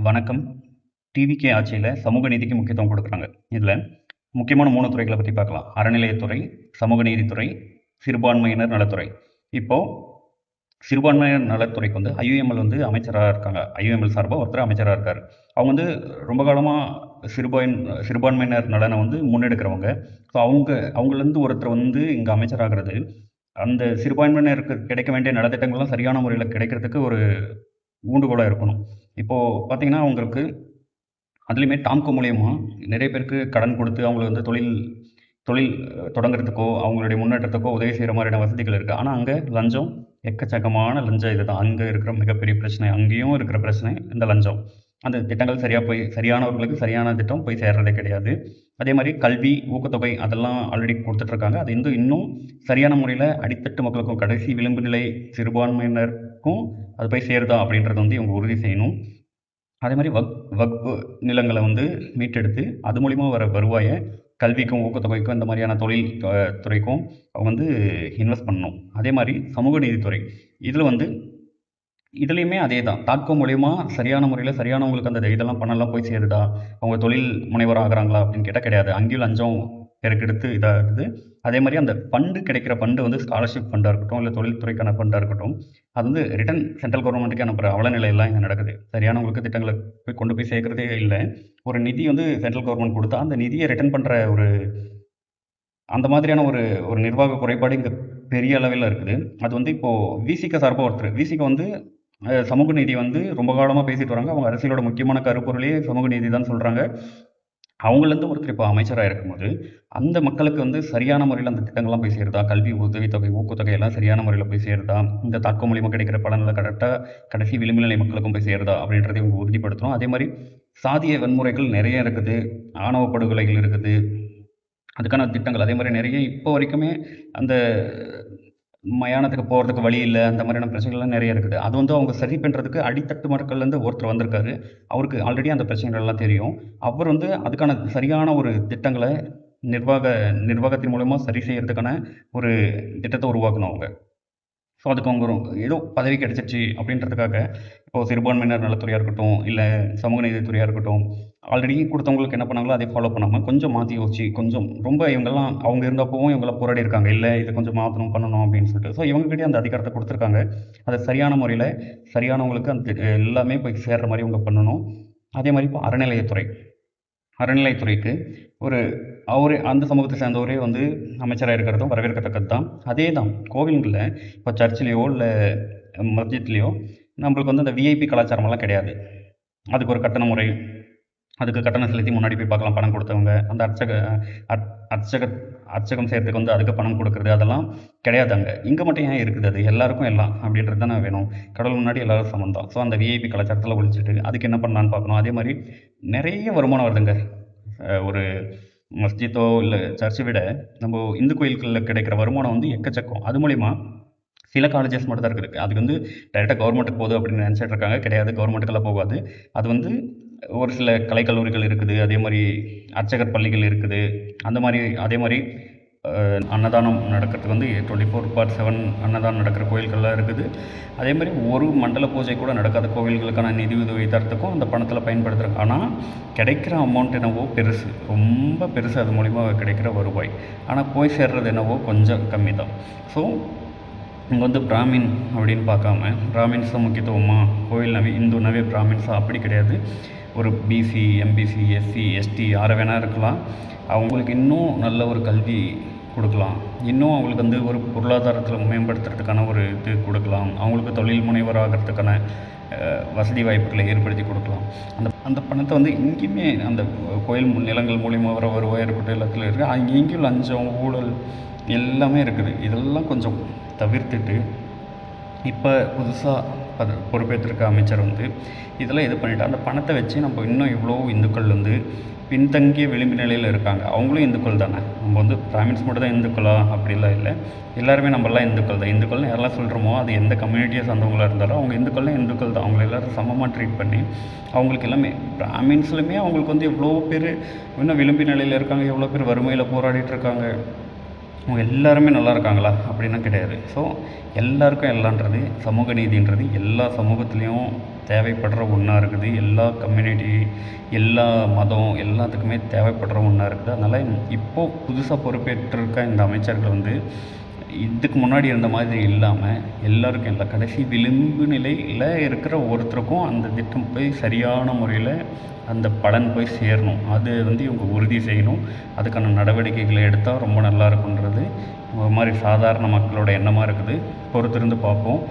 வணக்கம். டிவிகே ஆட்சியில சமூக நீதிக்கு முக்கியத்துவம் குடுக்குறாங்க. இதுல முக்கியமான 3 துறைகள பத்தி பார்க்கலாம். அறநிலையத்துறை, சமூக நீதித்துறை, சிறுபான்மையினர் நலத்துறை. இப்போ சிறுபான்மையினர் நலத்துறைக்கு வந்து ஐயுஎம்எல் வந்து அமைச்சரா இருக்காங்க. ஐயுஎம்எல் சார்பா ஒருத்தர் அமைச்சரா இருக்காரு. அவங்க வந்து ரொம்ப காலமா சிறுபான்மையினர் நலனை வந்து முன்னெடுக்கிறவங்க. ஸோ அவங்கலேருந்து ஒருத்தர் வந்து இங்க அமைச்சராகிறது, அந்த சிறுபான்மையினருக்கு கிடைக்க வேண்டிய நலத்திட்டங்கள்லாம் சரியான முறையில கிடைக்கிறதுக்கு ஒரு ஊண்டுகோலா இருக்கணும். இப்போ பார்த்தீங்கன்னா, உங்களுக்கு அதுலேயுமே டாம்கோ மூலியமா நிறைய பேருக்கு கடன் கொடுத்து அவங்கள வந்து தொழில் தொழில் தொடங்குறதுக்கோ, அவங்களுடைய முன்னேற்றத்துக்கோ உதவி செய்கிற மாதிரியான வசதிகள் இருக்குது. ஆனால் அங்கே லஞ்சம், எக்கச்சக்கமான லஞ்சம். இதுதான் அங்கே இருக்கிற மிகப்பெரிய பிரச்சனை. அங்கேயும் இருக்கிற பிரச்சனை இந்த லஞ்சம். அந்த திட்டங்கள் சரியானவர்களுக்கு சரியான திட்டம் போய் சேர்றதே கிடையாது. அதே மாதிரி கல்வி ஊக்கத்தொகை அதெல்லாம் ஆல்ரெடி கொடுத்துட்ருக்காங்க. அது இன்னும் சரியான முறையில் அடித்தட்டு மக்களுக்கும் கடைசி விளிம்பு நிலை சிறுபான்மையினருக்கும் அது போய் சேருதா அப்படின்றத வந்து இவங்க உறுதி செய்யணும். அதே மாதிரி வக்ஃபு நிலங்களை வந்து மீட்டெடுத்து அது மூலிமா வர வருவாயை கல்விக்கும் ஊக்கத்தொகைக்கும் இந்த மாதிரியான தொழில் துறைக்கும் அவங்க வந்து இன்வெஸ்ட் பண்ணணும். அதே மாதிரி சமூக நீதித்துறை இதுலேயுமே அதே தான். தாட்கோ மூலிமா சரியான முறையில் சரியானவங்களுக்கு அந்த இதெல்லாம் பணம்லாம் போய் சேருதா, அவங்க தொழில் முனைவர் ஆகுறாங்களா அப்படின்னு கேட்டால் கிடையாது. அங்கேயும் லஞ்சம் பெருக்கெடுத்து இதாகுது. அதே மாதிரி அந்த கிடைக்கிற ஃபண்டு வந்து ஸ்காலர்ஷிப் ஃபண்டாக இருக்கட்டும், இல்லை தொழில்துறைக்கான ஃபண்டாக இருக்கட்டும், அது வந்து ரிட்டன் சென்ட்ரல் கவர்மெண்ட்டுக்கு அனுப்புகிற அவலநிலையெல்லாம் இங்கே நடக்குது. சரியானவங்களுக்கு திட்டங்களை கொண்டு போய் சேர்க்குறதே இல்லை. ஒரு நிதி வந்து சென்ட்ரல் கவர்மெண்ட் கொடுத்தா அந்த நிதியை ரிட்டன் பண்ணுற அந்த மாதிரியான ஒரு நிர்வாக குறைபாடு இங்கே பெரிய அளவில் இருக்குது. அது வந்து இப்போது விசிக சார்பாக ஒருத்தர் விசிக வந்து சமூக நீதி வந்து ரொம்ப காலமாக பேசிட்டு வராங்க. அவங்க அரசியலோட முக்கியமான கருப்பொருளே சமூக நீதி தான் சொல்கிறாங்க. அவங்கலேருந்து ஒருத்தர் இப்போ அமைச்சராக இருக்கும்போது அந்த மக்களுக்கு வந்து சரியான முறையில் அந்த திட்டங்கள்லாம் போய் சேருதா, கல்வி உதவித்தொகை ஊக்கத்தொகை எல்லாம் சரியான முறையில் போய் சேருதா, இந்த தாட்கோ மூலியமாக கிடைக்கிற பலனில் கரெக்டாக கடைசி விளிம்பு நிலை மக்களுக்கும் போய் சேருதா அப்படின்றதை இவங்க உறுதிப்படுத்தணும். அதே மாதிரி சாதிய வன்முறைகள் நிறைய இருக்குது, ஆணவ படுகொலைகள் இருக்குது, அதுக்கான திட்டங்கள் அதே மாதிரி நிறைய இப்போ வரைக்குமே அந்த மயானத்துக்கு போகிறதுக்கு வழி இல்லை, அந்த மாதிரியான பிரச்சனைகள்லாம் நிறைய இருக்குது. அது வந்து அவங்க சரி பண்ணுறதுக்கு அடித்தட்டு மக்கள்லேருந்து ஒருத்தர் வந்திருக்காரு. அவருக்கு ஆல்ரெடி அந்த பிரச்சனைகள்லாம் தெரியும். அவர் வந்து அதுக்கான சரியான ஒரு திட்டங்களை நிர்வாகத்தின் மூலமா சரி செய்யறதுக்கான ஒரு திட்டத்தை உருவாக்கணும் அவங்க. ஸோ அதுக்கு அவங்க ஏதோ பதவி கிடைச்சிருச்சு அப்படின்றதுக்காக இப்போது சிறுபான்மையினர் நலத்துறையாக இருக்கட்டும், இல்லை சமூக நீதித்துறையாக இருக்கட்டும், ஆல்ரெடி கொடுத்தவங்களுக்கு என்ன பண்ணாங்களோ அதை ஃபாலோ பண்ணாமல் கொஞ்சம் மாற்றி யோசிச்சு கொஞ்சம் ரொம்ப இவங்கெல்லாம் அவங்க இருந்தப்பவும் இவங்கெல்லாம் போராடி இருக்காங்க, இல்லை இதை கொஞ்சம் மாற்றணும் பண்ணணும் அப்படின்னு சொல்லிட்டு. ஸோ இவங்ககிட்டே அந்த அதிகாரத்தை கொடுத்துருக்காங்க. அதை சரியான முறையில் சரியானவங்களுக்கு அந்த எல்லாமே போய் சேர்ற மாதிரி இவங்க பண்ணணும். அதே மாதிரி இப்போ அறநிலையத்துறைக்கு அவரே அந்த சமூகத்தை சேர்ந்தவரே வந்து அமைச்சராக இருக்கிறதும் வரவேற்கத்தக்கது தான். அதே தான் கோவில்களில் இப்போ சர்ச்சிலேயோ இல்லை மஸ்ஜித்லேயோ நம்மளுக்கு வந்து அந்த விஐபி கலாச்சாரமெல்லாம் கிடையாது. அதுக்கு ஒரு கட்டண முறை, அதுக்கு கட்டணம் செலுத்தி முன்னாடி போய் பார்க்கலாம் பணம் கொடுத்தவங்க. அந்த அர்ச்சகம் செய்கிறதுக்கு வந்து அதுக்கு பணம் கொடுக்குறது அதெல்லாம் கிடையாது அங்கே. இங்கே மட்டும் ஏன் இருக்குது? அது எல்லாருக்கும் எல்லாம் அப்படின்றது தானே வேணும். கடவுள் முன்னாடி எல்லோரும் சமம் தான். ஸோ அந்த விஐபி கலாச்சாரத்தில் ஒழிச்சிட்டு அதுக்கு என்ன பண்ணலான்னு பார்க்கணும். அதே மாதிரி நிறைய வருமானம் வருதுங்க. ஒரு மஸ்ஜித்தோ இல்லை சர்ச்சை விட நம்ம இந்து கோயில்களில் கிடைக்கிற வருமானம் வந்து எக்கச்சக்கம். அது மூலிமா சில காலேஜஸ் மட்டும் தான் இருக்குது. அதுக்கு வந்து டைரெக்டாக கவர்மெண்ட்டுக்கு போகுது அப்படின்னு நினச்சிட்டு இருக்காங்க. கிடையாது, கவர்மெண்ட்டுக்கெல்லாம் போகாது. அது வந்து ஒரு சில கலைக்கல்லூரிகள் இருக்குது, அதே மாதிரி அர்ச்சகர் பள்ளிகள் இருக்குது, அதே மாதிரி அன்னதானம் நடக்கிறதுக்கு வந்து 24/7 அன்னதானம் நடக்கிற கோயில்கள்லாம் இருக்குது. அதே மாதிரி ஒரு மண்டல பூஜை கூட நடக்காத கோவில்களுக்கான நிதி உதவி தரத்துக்கும் அந்த பணத்தில் பயன்படுத்துகிறாங்க. ஆனால் கிடைக்கிற அமௌண்ட் என்னவோ பெருசு, ரொம்ப பெருசு அது மூலிமா கிடைக்கிற வருவாய். ஆனால் போய் சேர்றது என்னவோ கொஞ்சம் கம்மி தான். ஸோ இங்கே வந்து பிராமின் அப்படின்னு பார்க்காம பிராமின்ஸ் தான் முக்கியத்துவமாக, கோயில்னாவே இந்துனாவே பிராமின்ஸாக அப்படி கிடையாது. ஒரு பிசி, எம்பிசி, எஸ்சி, எஸ்டி யாரை வேணால் இருக்கலாம். அவங்களுக்கு இன்னும் நல்ல ஒரு கல்வி கொடுக்கலாம், இன்னும் அவங்களுக்கு வந்து ஒரு பொருளாதாரத்தில் மேம்படுத்துறதுக்கான ஒரு இது கொடுக்கலாம், அவங்களுக்கு தொழில் முனைவர் ஆகிறதுக்கான வசதி வாய்ப்புகளை ஏற்படுத்தி கொடுக்கலாம். அந்த பணத்தை வந்து இங்கேயுமே அந்த கோயில் நிலங்கள் மூலிமா வர வருவாய் இருக்கட்டும் எல்லாத்துலையும் இருக்குது. இங்கேயும் லஞ்சம் ஊழல் எல்லாமே இருக்குது. இதெல்லாம் கொஞ்சம் தவிர்த்துட்டு இப்போ புதுசாக பொறுப்பேற்றிருக்க அமைச்சர் வந்து இதெல்லாம் இது பண்ணிவிட்டு அந்த பணத்தை வச்சு நம்ம இன்னும் இவ்வளோ இந்துக்கள் வந்து பின்தங்கிய விளிம்பு நிலையில் இருக்காங்க. அவங்களும் இந்துக்கள் தானே. நம்ம வந்து பிராமின்ஸ் மட்டும் தான் இந்துக்களா அப்படிலாம் இல்லை, எல்லாருமே நம்மளாம் இந்துக்கள் தான். இந்துக்கள்னு யாரெல்லாம் சொல்கிறோமோ அது எந்த கம்யூனிட்டியை சார்ந்தவங்களாக இருந்தாலும் அவங்க இந்துக்கள் தான். அவங்கள எல்லோரும் சமமாக ட்ரீட் பண்ணி அவங்களுக்கு எல்லாமே பிராமின்ஸ்லையுமே அவங்களுக்கு வந்து எவ்வளோ பேர் இன்னும் விளிம்பு நிலையில் இருக்காங்க, எவ்வளோ பேர் வறுமையில் போராடிட்டு இருக்காங்க. அவங்க எல்லாருமே நல்லா இருக்காங்களா அப்படின்னா கிடையாது. ஸோ எல்லாருக்கும் எல்லான்றது சமூக நீதின்றது எல்லா சமூகத்துலேயும் தேவைப்படுற ஒன்றா இருக்குது. எல்லா கம்யூனிட்டி, எல்லா மதம் எல்லாத்துக்குமே தேவைப்படுற ஒன்றா இருக்குது. அதனால் இப்போது புதுசாக பொறுப்பேற்றிருக்க இந்த அமைச்சர்கள் வந்து இதுக்கு முன்னாடி இருந்த மாதிரி இல்லாமல் எல்லாருக்கும் எல்லா கடைசி விளிம்பு நிலையில் இருக்கிற ஒருத்தருக்கும் அந்த திட்டம் போய் சரியான முறையில் அந்த பலன் போய் சேரணும். அது வந்து இவங்க உறுதி செய்யணும். அதுக்கான நடவடிக்கைகளை எடுத்தால் ரொம்ப நல்லா இருக்குன்றது ஒரு மாதிரி சாதாரண மக்களோட எண்ணமாக இருக்குது. பொறுத்திருந்து பார்ப்போம்.